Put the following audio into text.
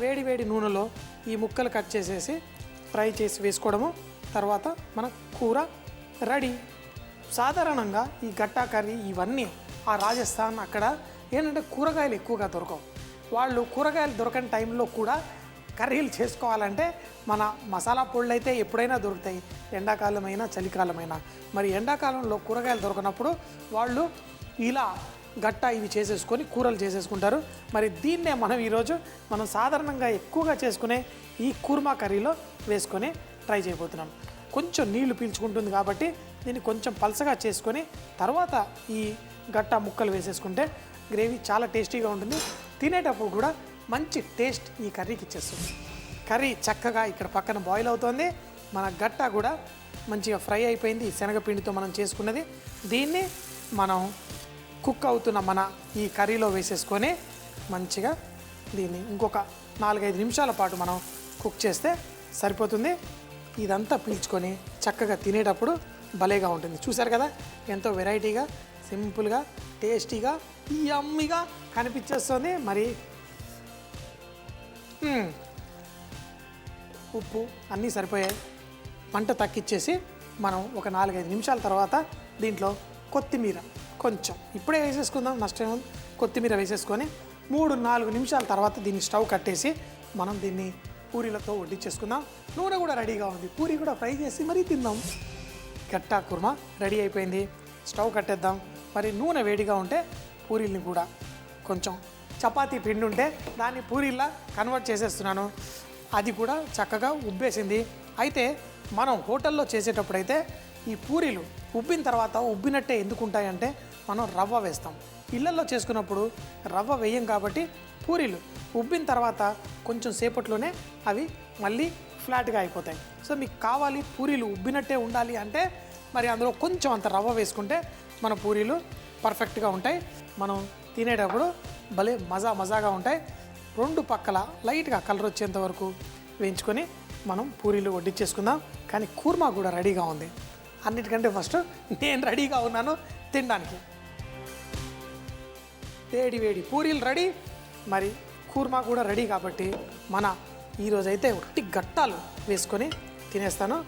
వేడి వేడి నూనెలో ఈ ముక్కలు కట్ చేసేసి ఫ్రై చేసి వేసుకోవడము. తర్వాత మన కూర రెడీ. సాధారణంగా ఈ గట్టా కర్రీ ఇవన్నీ ఆ రాజస్థాన్ అక్కడ ఏంటంటే కూరగాయలు ఎక్కువగా దొరకవు. వాళ్ళు కూరగాయలు దొరకని టైంలో కూడా కర్రీలు చేసుకోవాలంటే మన మసాలా పొళ్ళు అయితే ఎప్పుడైనా దొరుకుతాయి, ఎండాకాలమైనా చలికాలమైనా. మరి ఎండాకాలంలో కూరగాయలు దొరకనప్పుడు వాళ్ళు ఇలా గట్టా ఇవి చేసేసుకొని కూరలు చేసేసుకుంటారు. మరి దీన్నే మనం ఈరోజు సాధారణంగా ఎక్కువగా చేసుకునే ఈ కూర్మా కర్రీలో వేసుకొని ట్రై చేయబోతున్నాం. కొంచెం నీళ్లు పీల్చుకుంటుంది కాబట్టి దీన్ని కొంచెం పలసగా చేసుకొని తర్వాత ఈ గట్టా ముక్కలు వేసేసుకుంటే గ్రేవీ చాలా టేస్టీగా ఉంటుంది. తినేటప్పుడు కూడా మంచి టేస్ట్ ఈ కర్రీకి ఇచ్చేస్తుంది. కర్రీ చక్కగా ఇక్కడ పక్కన బాయిల్ అవుతుంది. మన గట్టా కూడా మంచిగా ఫ్రై అయిపోయింది. ఈ శనగపిండితో మనం చేసుకున్నది. దీన్ని మనం కుక్ అవుతున్న మన ఈ కర్రీలో వేసేసుకొని మంచిగా దీన్ని ఇంకొక 4-5 నిమిషాల పాటు మనం కుక్ చేస్తే సరిపోతుంది. ఇదంతా పీల్చుకొని చక్కగా తినేటప్పుడు భలేగా ఉంటుంది. చూసారు కదా, ఎంతో వెరైటీగా, సింపుల్గా, టేస్టీగా, యమ్మీగా కనిపించేస్తుంది. మరి ఉప్పు అన్నీ సరిపోయాయి. మంట తగ్గించేసి మనం ఒక 4-5 నిమిషాల తర్వాత దీంట్లో కొత్తిమీర కొంచెం ఇప్పుడే వేసేసుకుందాం, నష్టం. కొత్తిమీర వేసేసుకొని 3-4 నిమిషాల తర్వాత దీన్ని స్టవ్ కట్టేసి మనం దీన్ని పూరీలతో వడ్డించేసుకుందాం. నూనె కూడా రెడీగా ఉంది. పూరీ కూడా ఫ్రై చేసి మరీ తిందాం. గట్టా కుర్మా రెడీ అయిపోయింది. స్టవ్ కట్టేద్దాం. మరి నూనె వేడిగా ఉంటే పూరీల్ని కూడా కొంచెం చపాతీ పిండి ఉంటే దాన్ని పూరీలా కన్వర్ట్ చేసేస్తున్నాను. అది కూడా చక్కగా ఉబ్బేసింది. అయితే మనం హోటల్లో చేసేటప్పుడైతే ఈ పూరీలు ఉబ్బిన తర్వాత ఉబ్బినట్టే ఎందుకు ఉంటాయంటే మనం రవ్వ వేస్తాం. ఇళ్ళల్లో చేసుకున్నప్పుడు రవ్వ వేయం కాబట్టి పూరీలు ఉబ్బిన తర్వాత కొంచెం సేపట్లోనే అవి మళ్ళీ ఫ్లాట్గా అయిపోతాయి. సో మీకు కావాలి పూరీలు ఉబ్బినట్టే ఉండాలి అంటే మరి అందులో కొంచెం అంత రవ్వ వేసుకుంటే మన పూరీలు పర్ఫెక్ట్గా ఉంటాయి. మనం తినేటప్పుడు భలే మజాగా ఉంటాయి. 2 పక్కల లైట్గా కలర్ వచ్చేంత వరకు వేయించుకొని మనం పూరీలు వడ్డించేసుకుందాం. కానీ కూర్మా కూడా రెడీగా ఉంది. అన్నిటికంటే ఫస్ట్ నేను రెడీగా ఉన్నాను తినడానికి. వేడి పూరీలు రెడీ, మరి కూర్మా కూడా రెడీ. కాబట్టి మన ఈరోజైతే ఒట్టి గట్టాలు వేసుకొని తినేస్తాను.